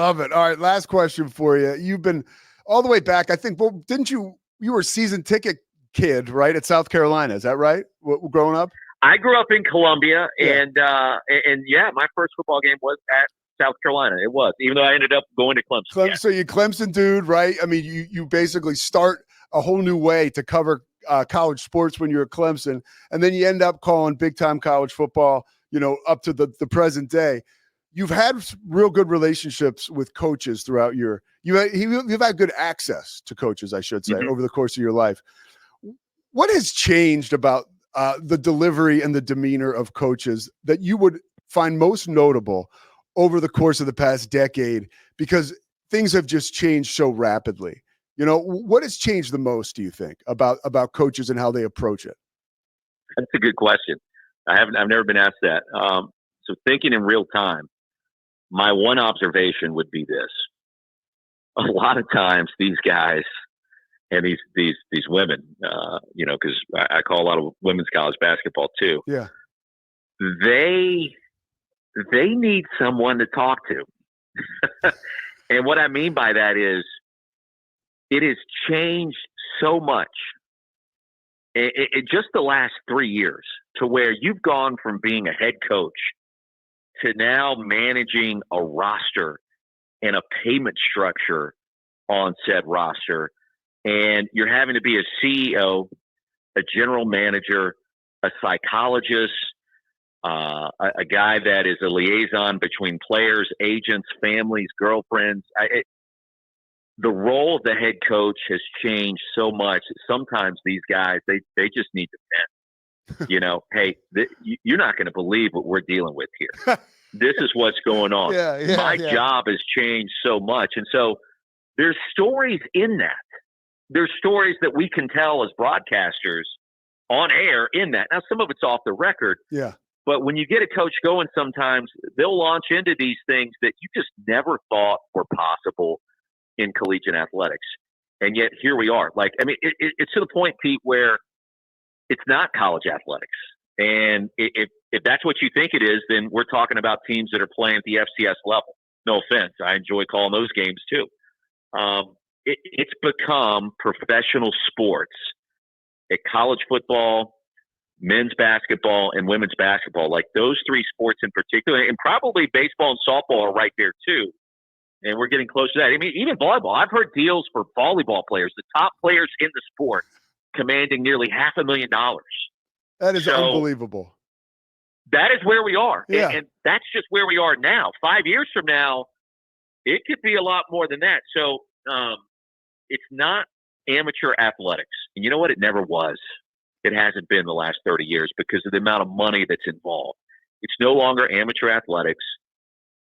Love it. All right, last question for you. You've been all the way back, I think. Well, didn't you were a season ticket kid, right, at South Carolina? Is that right? Growing up? I grew up in Columbia, and my first football game was at South Carolina. It was, even though I ended up going to Clemson. Yeah. So you Clemson dude, right? I mean, you basically start a whole new way to cover college sports when you're at Clemson, and then you end up calling big time college football, up to the present day. You've had real good relationships with coaches throughout you've had good access to coaches, I should say, over the course of your life. What has changed about the delivery and the demeanor of coaches that you would find most notable over the course of the past decade? Because things have just changed so rapidly. What has changed the most, do you think, about coaches and how they approach it? That's a good question. I've never been asked that. So thinking in real time, my one observation would be this: a lot of times these guys and these women, because I call a lot of women's college basketball too. Yeah, they need someone to talk to, and what I mean by that is it has changed so much in just the last 3 years to where you've gone from being a head coach to now managing a roster and a payment structure on said roster. And you're having to be a CEO, a general manager, a psychologist, a guy that is a liaison between players, agents, families, girlfriends. The role of the head coach has changed so much that sometimes these guys, they just need to vent. Hey, you're not going to believe what we're dealing with here. This is what's going on. My job has changed so much. And so there's stories in that. There's stories that we can tell as broadcasters on air in that. Now, some of it's off the record. Yeah. But when you get a coach going, sometimes they'll launch into these things that you just never thought were possible in collegiate athletics. And yet here we are. It's to the point, Pete, where it's not college athletics. And if that's what you think it is, then we're talking about teams that are playing at the FCS level. No offense. I enjoy calling those games too. It's become professional sports at college football, men's basketball, and women's basketball. Like those three sports in particular, and probably baseball and softball are right there too. And we're getting close to that. I mean, even volleyball. I've heard deals for volleyball players, the top players in the sport, commanding nearly $500,000. That is unbelievable. That is where we are. Yeah. And that's just where we are now. 5 years from now, it could be a lot more than that. So it's not amateur athletics. And you know what? It never was. It hasn't been the last 30 years because of the amount of money that's involved. It's no longer amateur athletics.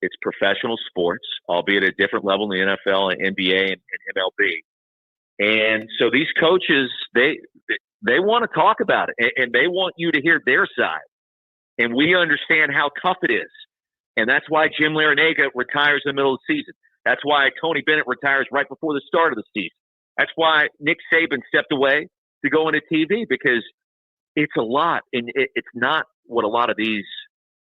It's professional sports, albeit at a different level in the NFL and NBA and MLB. And so these coaches, they want to talk about it, and they want you to hear their side. And we understand how tough it is. And that's why Jim Larinaga retires in the middle of the season. That's why Tony Bennett retires right before the start of the season. That's why Nick Saban stepped away to go into TV, because it's a lot. And it's not what a lot of these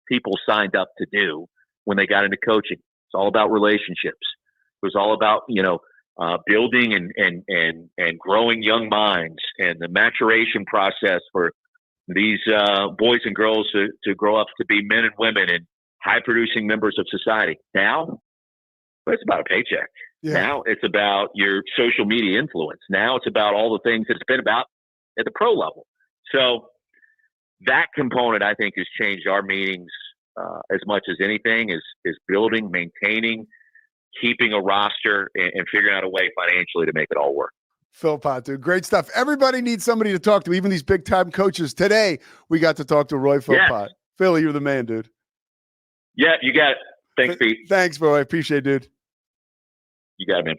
people signed up to do when they got into coaching. It's all about relationships. It was all about, building and growing young minds, and the maturation process for these boys and girls to grow up to be men and women and high-producing members of society. Now, it's about a paycheck. Yeah. Now it's about your social media influence. Now it's about all the things that it's been about at the pro level. So that component, I think, has changed our meetings as much as anything, is building, maintaining, keeping a roster, and figuring out a way financially to make it all work. Philpott, dude, great stuff. Everybody needs somebody to talk to, even these big-time coaches. Today, we got to talk to Roy Philpott. Yes. Philly, you're the man, dude. Yeah, you got it. Thanks, Pete. Thanks, bro. I appreciate it, dude. You got it, man.